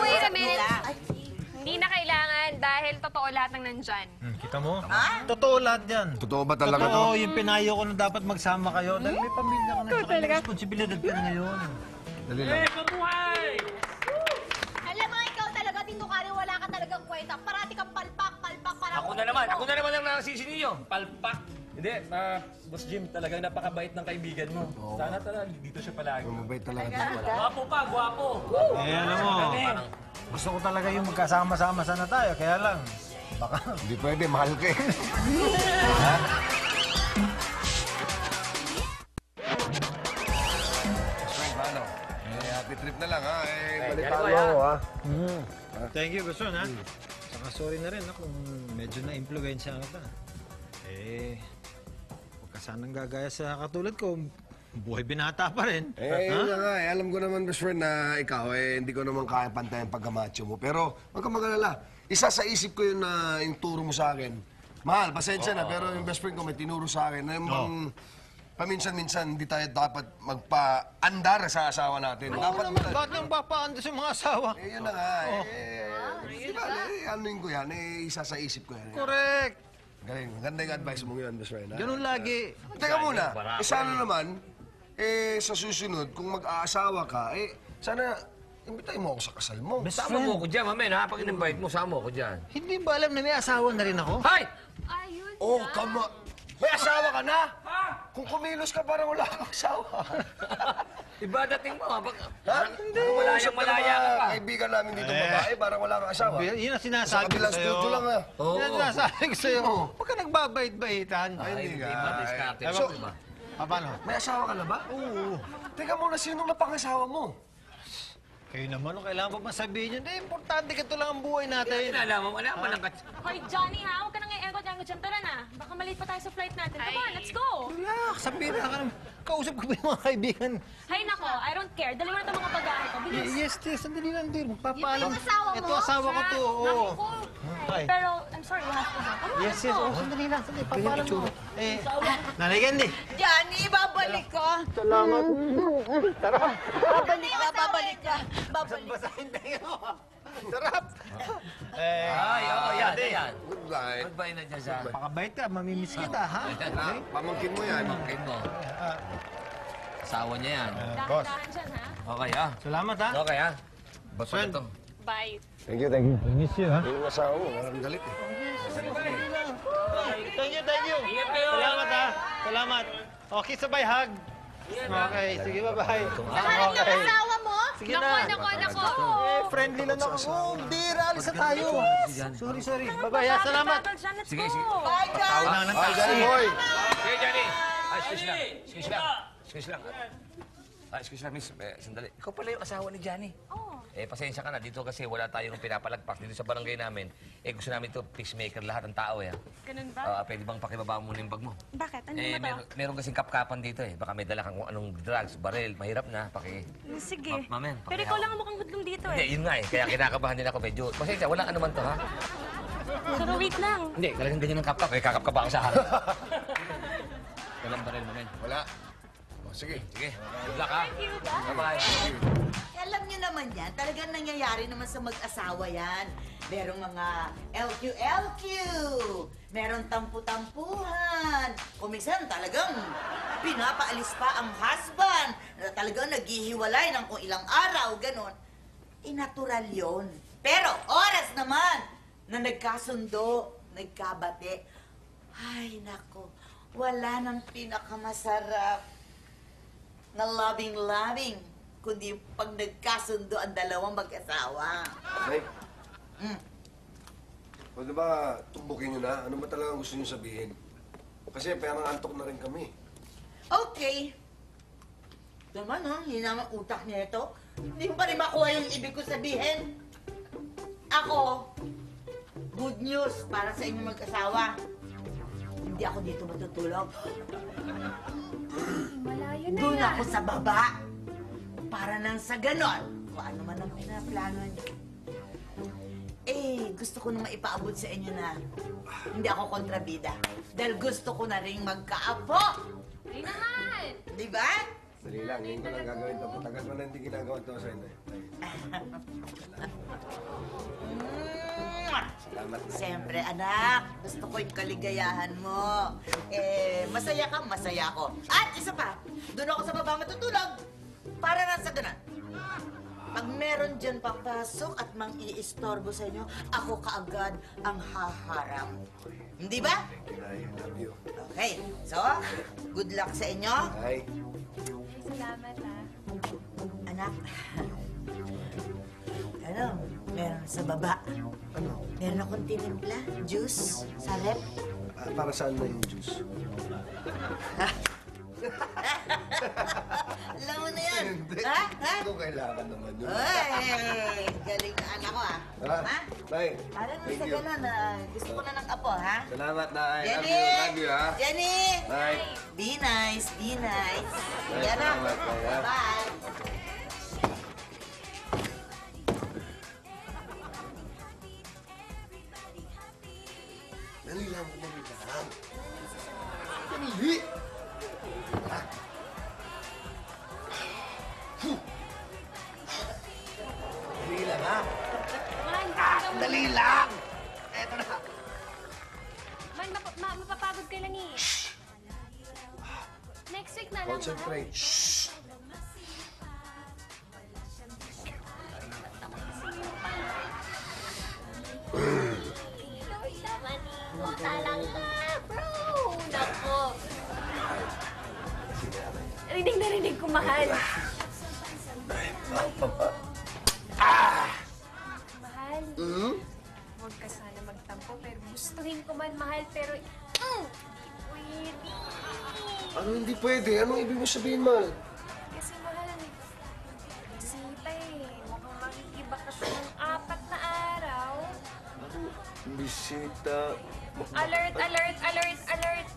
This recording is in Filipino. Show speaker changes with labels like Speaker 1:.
Speaker 1: Wait a minute. Hindi na kailangan dahil totoo lahat ng nandyan.
Speaker 2: Kita mo? Totoo lahat yan.
Speaker 3: Totoo ba talaga to?
Speaker 2: Totoo, yung pinayo ko na dapat magsama kayo. Dahil may pamilya ka na, tsaka may responsibilidad ka na ngayon.
Speaker 3: Dali lang.
Speaker 4: Alam mo, ikaw talaga, Tito Kari, wala ka talagang kwenta. Parati kang palpak, para...
Speaker 5: Ako na naman ang nasisi ninyo. Palpak. Hindi, Boss Jim, talagang napakabait ng kaibigan mo. Sana talaga dito siya palagi.
Speaker 3: Mabait talaga to.
Speaker 5: Gwapo pa, gwapo.
Speaker 2: Alam mo, gusto ko talaga yung magkasama-sama sana tayo. Kaya lang, baka...
Speaker 3: Hindi pwede, mahal ka eh. Paano? Happy trip na lang ha. Balitaan mo ako ha.
Speaker 2: Thank you, Baston, ha? Saka sorry na rin kung medyo na-impluensya kita. Huwag ka sanang gagaya sa katulad ko. Buhay binata pa rin.
Speaker 3: Yun na nga alam ko naman, best friend, na ikaw, hindi ko naman kaya pantay ang pagkamacho mo. Pero, huwag kang mag-alala. Isa sa isip ko yun na yung turo mo sa akin. Mahal, pasensya na, pero yung best friend ko may tinuro sa akin na yung paminsan-minsan hindi tayo dapat magpa-andar sa asawa natin. Dapat
Speaker 2: Bakit nang papaanda sa mga asawa?
Speaker 3: yun na nga. Di ba, anuin ko yan, isa sa isip ko yan.
Speaker 2: Correct.
Speaker 3: Galing, maganda yung advice mo yun, best friend.
Speaker 2: Ganun lagi.
Speaker 3: Teka muna, sana naman, sa susunod, kung mag-aasawa ka, sana imbitahin mo ako sa kasal mo.
Speaker 5: Sama mo ko dyan, mamen, ha? Pag in-invite mo, sama mo ko dyan.
Speaker 2: Hindi ba alam na may asawa na rin ako?
Speaker 5: Hay!
Speaker 1: Ayun.
Speaker 3: Oh, kama. May asawa ka na? Kung kumilos ka, parang wala kang asawa.
Speaker 5: Iba dating mo, ha?
Speaker 3: Hindi,
Speaker 5: Malayang-malaya ka pa.
Speaker 3: Kaibigan namin dito babae, parang wala kang asawa.
Speaker 2: Yun ang
Speaker 3: Sa
Speaker 2: sinasabi ko
Speaker 3: kabilang
Speaker 2: sa'yo.
Speaker 3: studio lang ha.
Speaker 2: Yun ang sinasabi ko sa'yo. Huwag ka nagbabait-baitan.
Speaker 3: Hindi ka.
Speaker 5: Diskarte.
Speaker 3: So,
Speaker 2: Paano?
Speaker 3: may asawa ka na ba? Oo. Teka muna, sinong napangasawa mo?
Speaker 2: Kayo naman, kailangan pa masabihin yun. Importante ka ito lang ang buhay natin.
Speaker 5: Kinalaman mo, alam mo lang ka.
Speaker 1: Hoy, Johnny, ha? Huwag ka nang i-engot-engot dyan. Tara na. Baka malate pa tayo sa flight natin. Come on, let's go.
Speaker 2: Relax, sabihin na ka naman. Kausap ko ba yung mga kaibigan?
Speaker 1: Hay nako, I don't care. Dali mo na itong mga bagahe ko. Bilis.
Speaker 2: Yes, sandali lang din. Magpapaalam.
Speaker 4: Yung asawa mo?
Speaker 2: Ito, asawa ko to. Oo.
Speaker 1: Naku ko.
Speaker 2: Ay.
Speaker 1: Pero, I'm sorry, you have to go. Come on,
Speaker 2: Yes,
Speaker 1: let's
Speaker 2: yes.
Speaker 1: go.
Speaker 2: Oh, sandali lang. Sandali. Papaalam mo. Nanay Candy.
Speaker 4: Johnny, babalik ka.
Speaker 2: Salamat. Tara.
Speaker 4: Babalik ka.
Speaker 2: Basahin tayo. Sarap.
Speaker 5: Ay, oo, yan.
Speaker 3: Good night.
Speaker 5: Goodbye na dyan sa...
Speaker 2: Pakabait ka. Mamimiss kita, ha?
Speaker 3: Pamangkin mo yan.
Speaker 5: Pamangkin mo. Asawa niya yan.
Speaker 1: Dahan-dahan dyan, ha?
Speaker 5: Okay, ha?
Speaker 2: Salamat, ha?
Speaker 5: Okay, ha? Basta
Speaker 2: Friend.
Speaker 5: ito.
Speaker 1: Bye.
Speaker 3: Thank you, thank you.
Speaker 2: Miss you, ha?
Speaker 3: Yung asawa mo, walang galit eh.
Speaker 2: Thank you.
Speaker 5: Ingat kayo.
Speaker 2: Salamat, ha? Salamat. Okay, sabay hug. Okay, sige, bye-bye.
Speaker 4: Nakalit ng asawa mo?
Speaker 2: Sige
Speaker 1: Nako,
Speaker 2: na.
Speaker 1: nako, nako.
Speaker 2: Friendly lang ako. Oh, bira, alis na tayo. Sorry. Bye-bye, ha? Salamat.
Speaker 1: Let's
Speaker 5: Sige,
Speaker 1: go.
Speaker 5: sige.
Speaker 4: Bye, John.
Speaker 2: Tawag ng
Speaker 3: Ay,
Speaker 2: taxi.
Speaker 3: Johnny boy!
Speaker 5: Sige, Johnny. Ay, excuse lang. Excuse lang. Excuse lang, miss. Sandali. Ikaw pala yung asawa ni Johnny.
Speaker 1: Oh.
Speaker 5: Pasensya ka na dito kasi wala tayong pinapalagpak dito sa barangay namin. Gusto namin to peacemaker lahat ng tao, eh.
Speaker 1: Ganun ba?
Speaker 5: Pwede bang pakibaba mo muna yung bag mo?
Speaker 1: Bakit? Ano ba to?
Speaker 5: Meron kasing kapkapan dito, eh. Baka may dala kang kung anong drugs, baril, mahirap na.
Speaker 1: Sige.
Speaker 5: Mamen,
Speaker 1: Pero ikaw lang ang mukhang hudlong dito,
Speaker 5: Hindi,
Speaker 1: eh.
Speaker 5: yun nga, eh. Kaya kinakabahan din ako medyo. Pasensya, wala ka naman to, ha?
Speaker 1: Pero wait lang.
Speaker 5: Hindi, talagang ganyan ang kapkap. Kakapkap ako sa harap. Walang baril, mamen.
Speaker 3: Wala. Sige.
Speaker 5: Sige, good luck, ha?
Speaker 1: Thank you, bye.
Speaker 5: Bye-bye.
Speaker 4: Alam niyo naman yan, talagang nangyayari naman sa mag-asawa yan. Merong mga LQ-LQ, merong tampu-tampuhan. Kung minsan talagang pinapaalis pa ang husband, na talagang naghihiwalay ng kung ilang araw, ganon. Natural yon. Pero oras naman na nagkasundo, nagkabate, ay nako, wala nang pinakamasarap na loving-loving, kundi pag nagkasundo ang dalawang mag-asawa.
Speaker 3: Nay, pwede ba tumbukin nyo na? Ano ba talaga gusto nyo sabihin? Kasi parang antok na rin kami.
Speaker 4: Okay. Naman, ha? Hina ang utak niya ito. Hindi mo pa rin makuha yung ibig ko sabihin. Ako, good news para sa inyong mag-asawa. Hindi ako dito matutulog.
Speaker 1: Malayo na
Speaker 4: Doon
Speaker 1: yan.
Speaker 4: ako sa baba. Para nang sa ganon, kung ano man ang pinaplano niyo. Gusto ko na maipaabot sa inyo na hindi ako kontrabida. Dahil gusto ko na rin magkaapo.
Speaker 1: Ay naman.
Speaker 4: Di ba?
Speaker 3: Dali lang, ngayon ko lang gagawin to. Tagal ko na hindi ginagawa to sa inyo. Salamat.
Speaker 4: Siyempre, anak, gusto ko yung kaligayahan mo. Masaya ka, masaya ako. At isa pa, doon ako sa baba matutulog. Para na sa ganun. Pag meron dyan papasok at mang-iistorbo sa inyo, ako kaagad ang haharap. Hindi ba?
Speaker 3: I love you.
Speaker 4: Okay, so, good luck sa inyo.
Speaker 3: Ay.
Speaker 1: Salamat, ah.
Speaker 4: Anak, ano, meron sa baba.
Speaker 3: Ano?
Speaker 4: Meron akong tinimpla, juice, sa rep.
Speaker 3: Para saan na yung juice?
Speaker 4: Alam mo na yan.
Speaker 3: Hindi.
Speaker 4: Ha? Ha?
Speaker 3: Hindi ko kailangan naman yun.
Speaker 4: Ay, galing na anak ko, ha?
Speaker 3: Ha?
Speaker 4: Ha?
Speaker 3: Nay,
Speaker 4: Parang
Speaker 3: thank
Speaker 4: sa
Speaker 3: you.
Speaker 4: ganun, gusto ko na ng apo, ha?
Speaker 3: Salamat, Nay. Love
Speaker 4: Jenny!
Speaker 3: you, love you, ha?
Speaker 4: Jenny!
Speaker 3: Nay.
Speaker 4: Be nice, be nice.
Speaker 3: Ay,
Speaker 4: Yan na.
Speaker 3: salamat, Nay, ha?
Speaker 4: Bye.
Speaker 3: Dali lang, dali lang. Dali! Dali lang, ha?
Speaker 1: Man,
Speaker 3: Dali lang! Eto na.
Speaker 1: Man, mapapagod ka lang eh. Next week na lang, ha?
Speaker 3: Concentrate. Shh!
Speaker 1: Lord naman mo talaga, bro. Nako. Rinig na rinig ko, mahal. Mahal, huwag ka sana magtampo, pero gustuhin ko man, mahal, pero... Pwede.
Speaker 3: Ano hindi pwede? Anong ibig mo sabihin, Mal?
Speaker 1: Kasi mahal, bisita eh. Mukhang makikibakasyon ng 4 na araw.
Speaker 3: Bisita.
Speaker 1: Alert, alert, alert, alert!